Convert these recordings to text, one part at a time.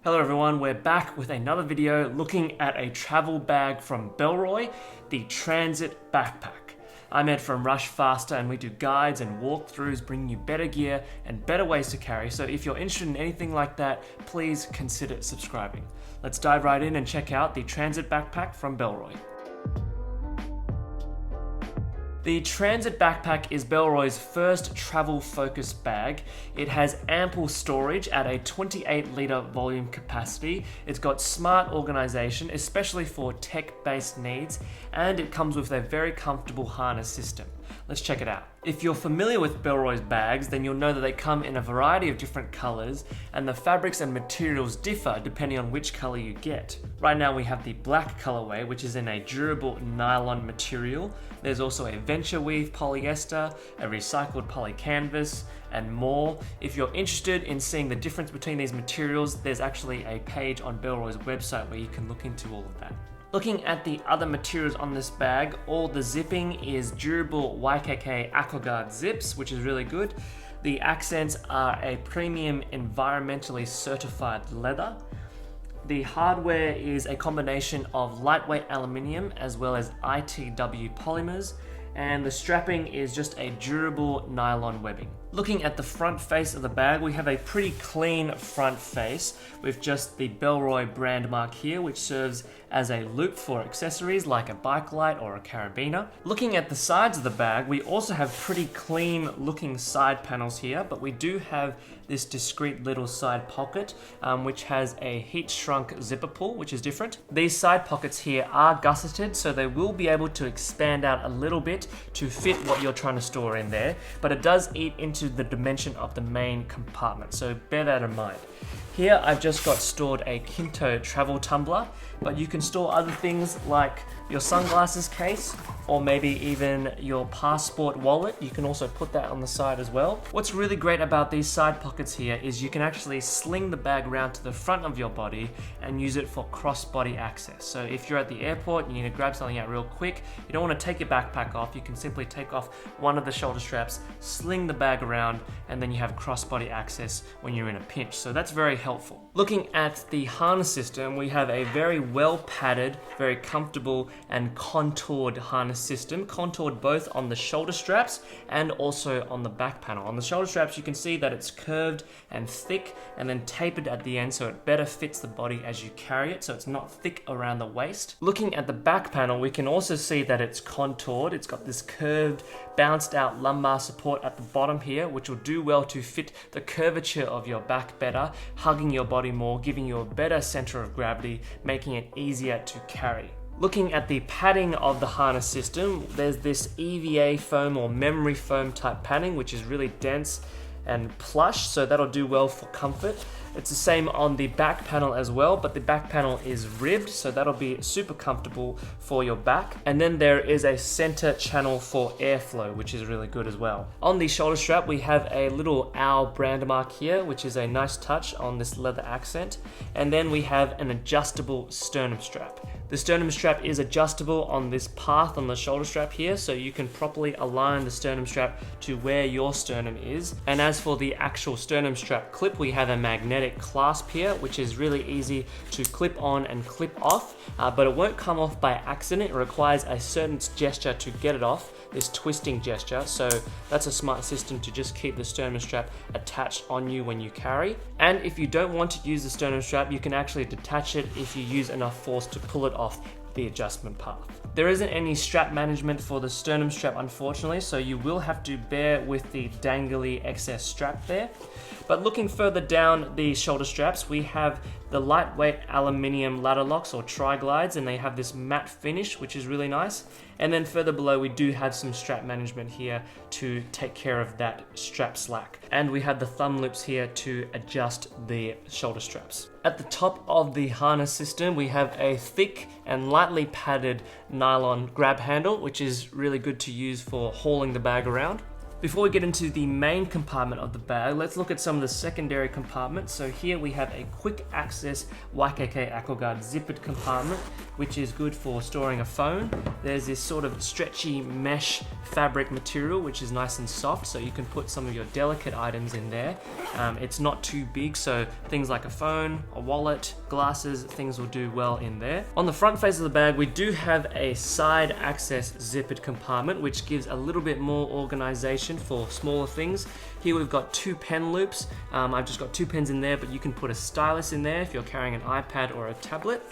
Hello everyone, we're back with another video looking at a travel bag from Bellroy, the Transit Backpack. I'm Ed from Rushfaster and we do guides and walkthroughs bringing you better gear and better ways to carry, so if you're interested in anything like that, please consider subscribing. Let's dive right in and check out the Transit Backpack from Bellroy. The Transit Backpack is Bellroy's first travel-focused bag. It has ample storage at a 28-litre volume capacity. It's got smart organisation, especially for tech-based needs, and it comes with a very comfortable harness system. Let's check it out. If you're familiar with Bellroy's bags, then you'll know that they come in a variety of different colours, and the fabrics and materials differ depending on which colour you get. Right now we have the black colourway, which is in a durable nylon material. There's also a venture weave polyester, a recycled poly canvas, and more. If you're interested in seeing the difference between these materials, there's actually a page on Bellroy's website where you can look into all of that. Looking at the other materials on this bag, all the zipping is durable YKK AquaGuard zips, which is really good. The accents are a premium environmentally certified leather. The hardware is a combination of lightweight aluminium as well as ITW polymers, and the strapping is just a durable nylon webbing. Looking at the front face of the bag, we have a pretty clean front face with just the Bellroy brand mark here, which serves as a loop for accessories like a bike light or a carabiner. Looking at the sides of the bag, we also have pretty clean looking side panels here, but we do have this discreet little side pocket, which has a heat shrunk zipper pull, which is different. These side pockets here are gusseted, so they will be able to expand out a little bit to fit what you're trying to store in there, but it does eat into the dimension of the main compartment, so bear that in mind. Here I've just got stored a Kinto travel tumbler, but you can store other things like your sunglasses case or maybe even your passport wallet. You can also put that on the side as well. What's really great about these side pockets here is you can actually sling the bag around to the front of your body and use it for cross-body access. So if you're at the airport and you need to grab something out real quick, you don't want to take your backpack off, you can simply take off one of the shoulder straps, sling the bag around, and then you have cross-body access when you're in a pinch. So that's very helpful. Looking at the harness system, we have a very well padded, very comfortable and contoured harness system, contoured both on the shoulder straps and also on the back panel. On the shoulder straps you can see that it's curved and thick and then tapered at the end, so it better fits the body as you carry it, so it's not thick around the waist. Looking at the back panel, we can also see that it's contoured. It's got this curved, bounced out lumbar support at the bottom here, which will do well to fit the curvature of your back better, hugging your body more, giving you a better center of gravity, making it easier to carry. Looking at the padding of the harness system, there's this EVA foam or memory foam type padding, which is really dense and plush, so that'll do well for comfort. It's the same on the back panel as well, but the back panel is ribbed, so that'll be super comfortable for your back. And then there is a center channel for airflow, which is really good as well. On the shoulder strap, we have a little owl brand mark here, which is a nice touch on this leather accent. And then we have an adjustable sternum strap. The sternum strap is adjustable on this path on the shoulder strap here, so you can properly align the sternum strap to where your sternum is. And as for the actual sternum strap clip, we have a magnetic clasp here, which is really easy to clip on and clip off, but it won't come off by accident. It requires a certain gesture to get it off, this twisting gesture, so that's a smart system to just keep the sternum strap attached on you when you carry. And if you don't want to use the sternum strap, you can actually detach it if you use enough force to pull it off the adjustment path. There isn't any strap management for the sternum strap, unfortunately, so you will have to bear with the dangly excess strap there. But looking further down the shoulder straps, we have the lightweight aluminium ladder locks or tri-glides, and they have this matte finish, which is really nice. And then further below, we do have some strap management here to take care of that strap slack. And we have the thumb loops here to adjust the shoulder straps. At the top of the harness system, we have a thick and lightly padded nylon grab handle, which is really good to use for hauling the bag around. Before we get into the main compartment of the bag, let's look at some of the secondary compartments. So here we have a quick access YKK AquaGuard zippered compartment, which is good for storing a phone. There's this sort of stretchy mesh fabric material, which is nice and soft, so you can put some of your delicate items in there. It's not too big, so things like a phone, a wallet, glasses, things will do well in there. On the front face of the bag, we do have a side access zippered compartment, which gives a little bit more organization for smaller things. Here we've got 2 pen loops. I've just got 2 pens in there, but you can put a stylus in there if you're carrying an iPad or a tablet.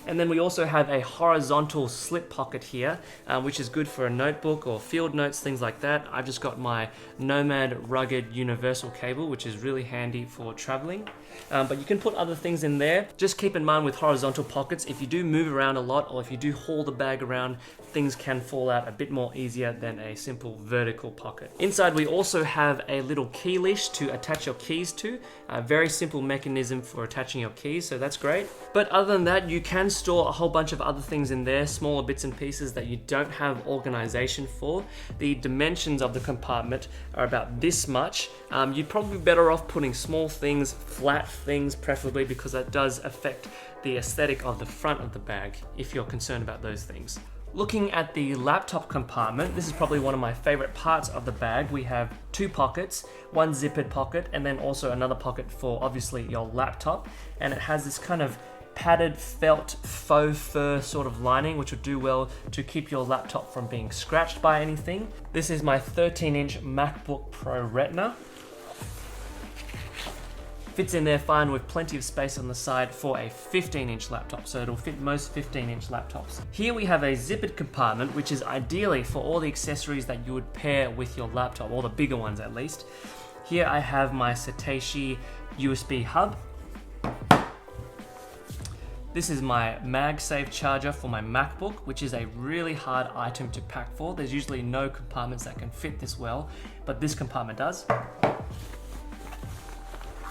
And then we also have a horizontal slip pocket here, which is good for a notebook or field notes, things like that. I've just got my Nomad rugged universal cable, which is really handy for traveling. But you can put other things in there. Just keep in mind with horizontal pockets, if you do move around a lot or if you do haul the bag around, things can fall out a bit more easier than a simple vertical pocket. Inside we also have a little key leash to attach your keys to. A very simple mechanism for attaching your keys, so that's great. But other than that, you can store a whole bunch of other things in there, smaller bits and pieces that you don't have organization for. The dimensions of the compartment are about this much. You're probably better off putting small things, flat things preferably, because that does affect the aesthetic of the front of the bag if you're concerned about those things. Looking at the laptop compartment, this is probably one of my favorite parts of the bag. We have 2 pockets, one zippered pocket, and then also another pocket for obviously your laptop. And it has this kind of padded felt faux fur sort of lining, which will do well to keep your laptop from being scratched by anything. This is my 13-inch MacBook Pro Retina. Fits in there fine with plenty of space on the side for a 15-inch laptop, so it'll fit most 15-inch laptops. Here we have a zippered compartment, which is ideally for all the accessories that you would pair with your laptop, or the bigger ones at least. Here I have my Satoshi USB hub. This is my MagSafe charger for my MacBook, which is a really hard item to pack for. There's usually no compartments that can fit this well, but this compartment does.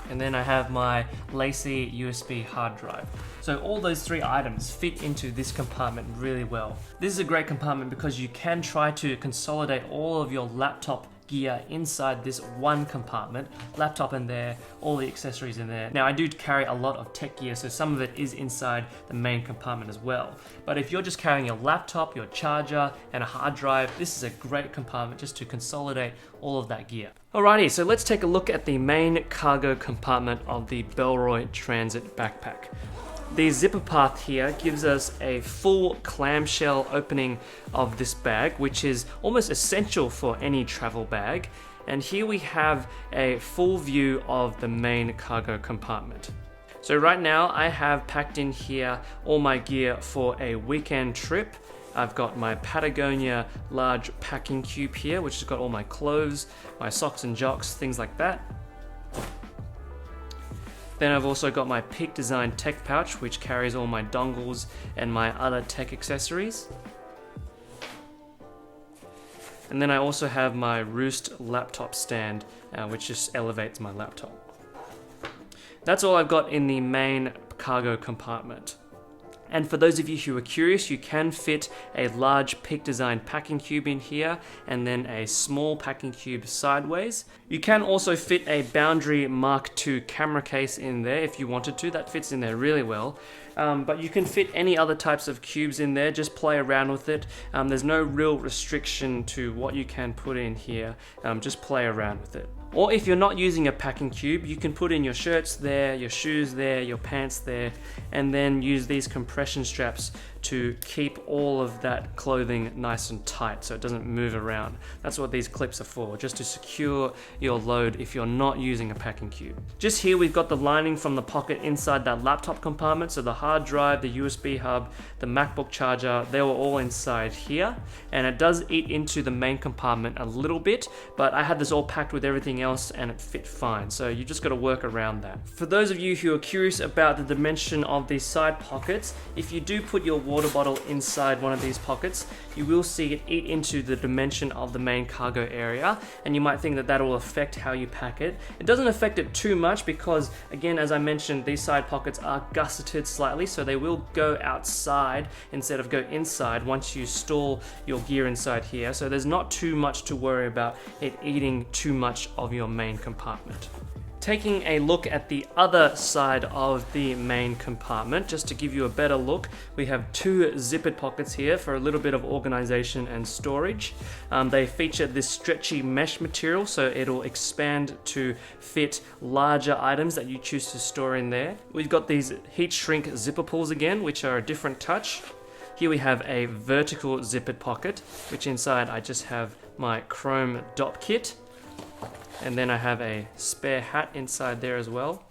And then I have my Lacy USB hard drive. So all those 3 items fit into this compartment really well. This is a great compartment because you can try to consolidate all of your laptop gear inside this one compartment. Laptop in there, all the accessories in there. Now I do carry a lot of tech gear, so some of it is inside the main compartment as well. But if you're just carrying your laptop, your charger, and a hard drive, this is a great compartment just to consolidate all of that gear. Alrighty, so let's take a look at the main cargo compartment of the Bellroy Transit Backpack. The zipper path here gives us a full clamshell opening of this bag, which is almost essential for any travel bag. And here we have a full view of the main cargo compartment. So right now I have packed in here all my gear for a weekend trip. I've got my Patagonia large packing cube here, which has got all my clothes, my socks and jocks, things like that. Then I've also got my Peak Design tech pouch, which carries all my dongles and my other tech accessories. And then I also have my Roost laptop stand, which just elevates my laptop. That's all I've got in the main cargo compartment. And for those of you who are curious, you can fit a large Peak Design packing cube in here and then a small packing cube sideways. You can also fit a Boundary Mark II camera case in there if you wanted to. That fits in there really well. But you can fit any other types of cubes in there, just play around with it. There's no real restriction to what you can put in here, just play around with it. Or if you're not using a packing cube, you can put in your shirts there, your shoes there, your pants there, and then use these compression straps to keep all of that clothing nice and tight so it doesn't move around. That's what these clips are for, just to secure your load if you're not using a packing cube. Just here we've got the lining from the pocket inside that laptop compartment, so the hard drive, the USB hub, the MacBook charger, they were all inside here, and it does eat into the main compartment a little bit, but I had this all packed with everything else and it fit fine, so you just got to work around that. For those of you who are curious about the dimension of these side pockets, if you do put your water bottle inside one of these pockets, you will see it eat into the dimension of the main cargo area, and you might think that that will affect how you pack it. It doesn't affect it too much because, again, as I mentioned, these side pockets are gusseted slightly, so they will go outside instead of go inside once you store your gear inside here. So there's not too much to worry about it eating too much of your main compartment. Taking a look at the other side of the main compartment, just to give you a better look, we have two zippered pockets here for a little bit of organization and storage. They feature this stretchy mesh material, so it'll expand to fit larger items that you choose to store in there. We've got these heat shrink zipper pulls again, which are a different touch. Here we have a vertical zippered pocket, which inside I just have my chrome dot kit. And then I have a spare hat inside there as well.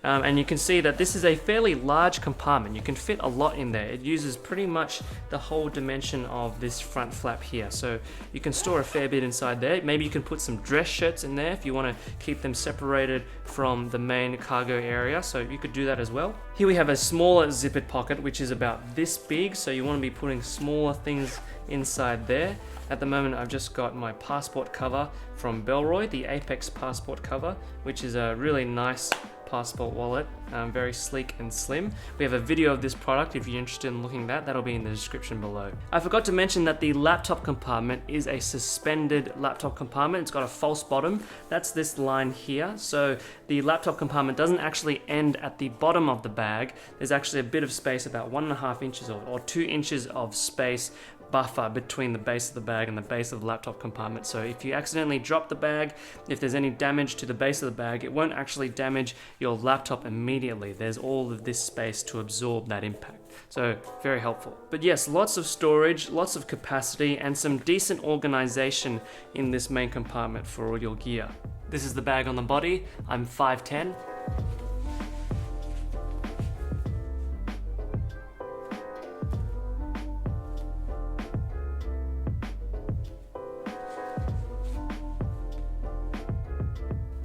And you can see that this is a fairly large compartment. You can fit a lot in there. It uses pretty much the whole dimension of this front flap here. So you can store a fair bit inside there. Maybe you can put some dress shirts in there if you want to keep them separated from the main cargo area. So you could do that as well. Here we have a smaller zippered pocket, which is about this big. So you want to be putting smaller things inside there. At the moment, I've just got my passport cover from Bellroy, the Apex passport cover, which is a really nice passport wallet, very sleek and slim. We have a video of this product if you're interested in looking at that. That'll be in the description below. I forgot to mention that the laptop compartment is a suspended laptop compartment. It's got a false bottom. That's this line here. So the laptop compartment doesn't actually end at the bottom of the bag. There's actually a bit of space, about 1.5 inches or 2 inches of space buffer between the base of the bag and the base of the laptop compartment. So if you accidentally drop the bag, if there's any damage to the base of the bag, it won't actually damage your laptop immediately. There's all of this space to absorb that impact. So very helpful. But yes, lots of storage, lots of capacity, and some decent organization in this main compartment for all your gear. This is the bag on the body. I'm 5'10".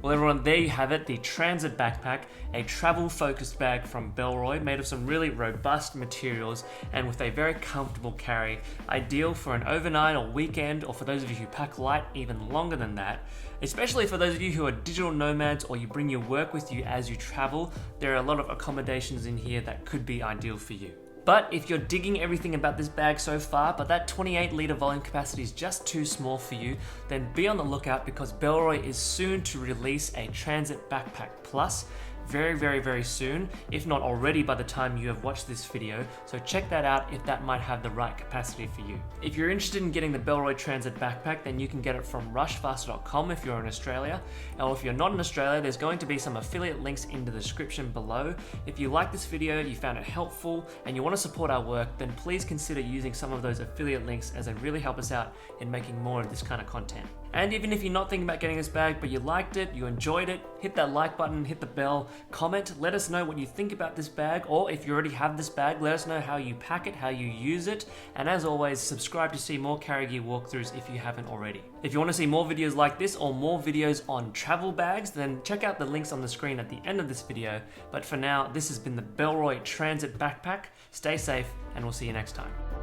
Well everyone, there you have it, the Transit Backpack, a travel-focused bag from Bellroy, made of some really robust materials and with a very comfortable carry, ideal for an overnight or weekend, or for those of you who pack light, even longer than that. Especially for those of you who are digital nomads or you bring your work with you as you travel, there are a lot of accommodations in here that could be ideal for you. But if you're digging everything about this bag so far, but that 28 litre volume capacity is just too small for you, then be on the lookout because Bellroy is soon to release a Transit Backpack Plus. Very soon, if not already by the time you have watched this video, so check that out if that might have the right capacity for you. If you're interested in getting the Bellroy Transit Backpack, then you can get it from rushfaster.com if you're in Australia, or if you're not in Australia, there's going to be some affiliate links in the description below. If you like this video, you found it helpful, and you want to support our work, then please consider using some of those affiliate links as they really help us out in making more of this kind of content. And even if you're not thinking about getting this bag, but you liked it, you enjoyed it, hit that like button, hit the bell, comment, let us know what you think about this bag, or if you already have this bag, let us know how you pack it, how you use it, and as always, subscribe to see more carry gear walkthroughs if you haven't already. If you want to see more videos like this, or more videos on travel bags, then check out the links on the screen at the end of this video. But for now, this has been the Bellroy Transit Backpack. Stay safe, and we'll see you next time.